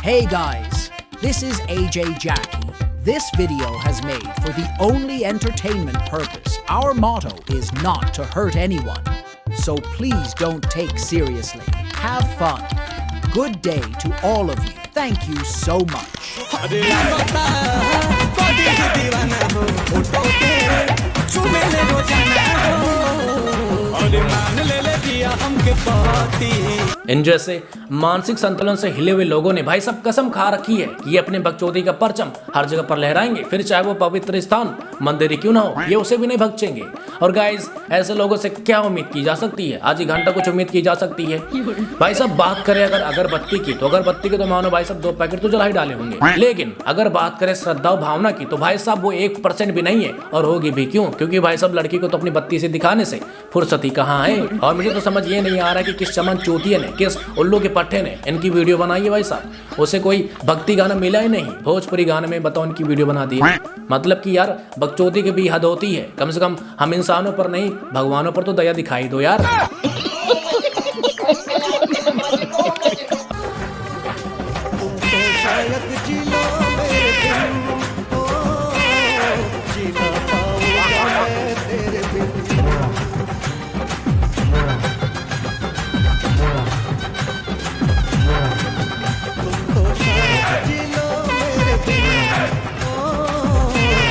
Hey guys, this is AJ Jackie. This video has made for the only entertainment purpose. Our motto is not to hurt anyone. So please don't take seriously. Have fun. Good day to all of you. Thank you so much. इन जैसे मानसिक संतुलन से हिले हुए लोगों ने भाई सब कसम खा रखी है कि ये अपने बकचोदी का परचम हर जगह पर लहराएंगे, फिर चाहे वो पवित्र स्थान मंदिर ही क्यों ना हो, ये उसे भी नहीं भगचेंगे। और गाइस, ऐसे लोगों से क्या उम्मीद की जा सकती है? आज ही घंटा कुछ उम्मीद की जा सकती है? भाई सब बात करें अगर अगरबत्ती की, तो अगरबत्ती के तो मानो भाई सब 2 पैकेट तो जला ही डाले होंगे। लेकिन अगर बात करें श्रद्धा और भावना की, तो भाई साहब वो 1% भी नहीं है, और होगी भी क्यों? क्योंकि भाई सब लड़की को तो अपनी बत्ती से दिखाने से फुर्सती कहाँ है। और मुझे तो समझ ये नहीं आ रहा कि किस चमन चूतिये ने, किस उल्लू के पट्टे ने इनकी वीडियो बनाई है। भाई साहब उसे कोई भक्ति गाना मिला ही नहीं, भोजपुरी गाने में बताओ इनकी वीडियो बना दी है। मतलब कि यार बकचोदी की भी हद होती है, कम से कम हम इंसानों पर नहीं भगवानों पर तो दया दिखाई दो यार।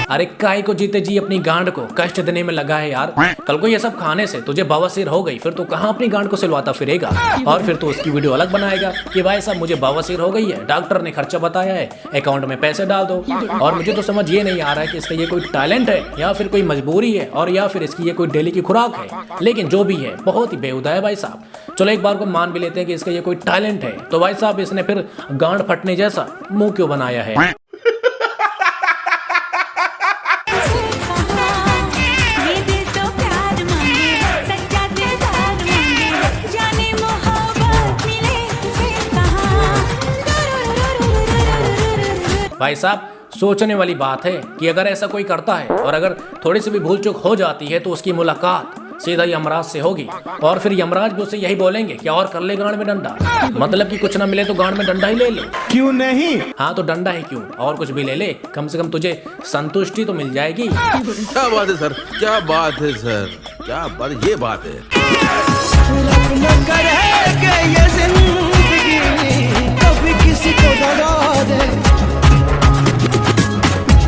अरे काय को जीते जी अपनी गांड को कष्ट देने में लगा है यार। कल को ये सब खाने से तुझे बवासीर हो गई, फिर तो कहाँ अपनी गांड को सिलवाता फिरेगा? और फिर तो उसकी वीडियो अलग बनाएगा कि भाई साहब मुझे बवासीर हो गई है, डॉक्टर ने खर्चा बताया है, अकाउंट में पैसे डाल दो। और मुझे तो समझ ये नहीं आ रहा है कि इसका ये कोई टैलेंट है या फिर कोई मजबूरी है, और या फिर इसकी ये कोई डेली की खुराक है। लेकिन जो भी है बहुत ही बेहुदा है भाई साहब। चलो एक बार को मान भी लेते हैं कि इसका ये कोई टैलेंट है, तो भाई साहब इसने फिर गांड फटने जैसा मुंह क्यों बनाया है? भाई साहब सोचने वाली बात है कि अगर ऐसा कोई करता है और अगर थोड़ी सी भी भूल चूक हो जाती है, तो उसकी मुलाकात सीधा यमराज से होगी, और फिर यमराज भी उससे यही बोलेंगे कि और कर ले गांड में डंडा। मतलब कि कुछ ना मिले तो गांड में डंडा ही ले ले। क्यों नहीं? हाँ तो डंडा ही क्यों, और कुछ भी ले ले, कम से कम तुझे संतुष्टि तो मिल जाएगी। क्या बात है सर, क्या बात है सर, क्या बात, ये बात है। किसी को डरा दे,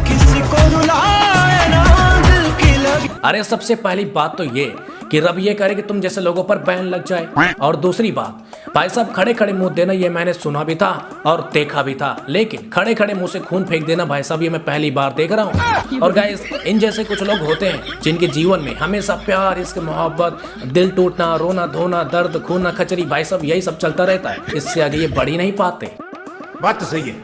किसी को रुलाए ना दिल की लगी। अरे सबसे पहली बात तो ये कि रब ये करे कि तुम जैसे लोगों पर बैन लग जाए। और दूसरी बात भाई साहब, खड़े खड़े मुंह देना ये मैंने सुना भी था और देखा भी था, लेकिन खड़े खड़े मुंह से खून फेंक देना भाई साहब ये मैं पहली बार देख रहा हूँ। और गाइस, इन जैसे कुछ लोग होते हैं जिनके जीवन में हमेशा प्यार, इश्क, मोहब्बत, दिल टूटना, रोना धोना, दर्द, खून, खचरी, भाई साहब यही सब चलता रहता है। इससे आगे ये बढ़ ही नहीं पाते। बात तो सही है।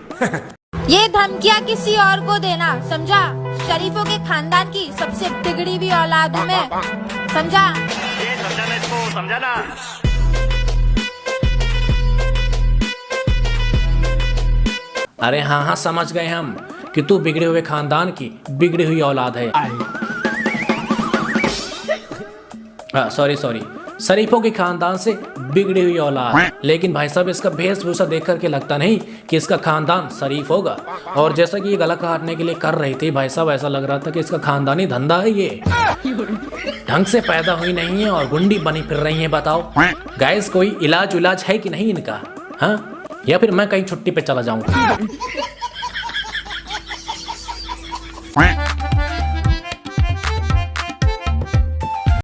ये धमकियाँ किसी और को देना, समझा? शरीफों के खानदान की सबसे बिगड़ी हुई औलाद हूँ मैं, समझा? ये समझाना इसको, समझा ना? अरे हाँ हाँ समझ गए हम कि तू बिगड़े हुए खानदान की बिगड़ी हुई औलाद है। सॉरी शरीफों के खानदान से बिगड़ी हुई औलाद। लेकिन भाई साहब इसका वेशभूषा देख करके लगता नहीं कि इसका खानदान शरीफ होगा। और जैसा कि ये गला काटने के लिए कर रही थी भाई साहब, ऐसा लग रहा था कि इसका खानदानी धंधा है ये। ढंग से पैदा हुई नहीं है और गुंडी बनी फिर रही है। बताओ गाइस, कोई इलाज है कि नहीं इनका? हाँ, या फिर मैं कहीं छुट्टी पे चला जाऊंगा।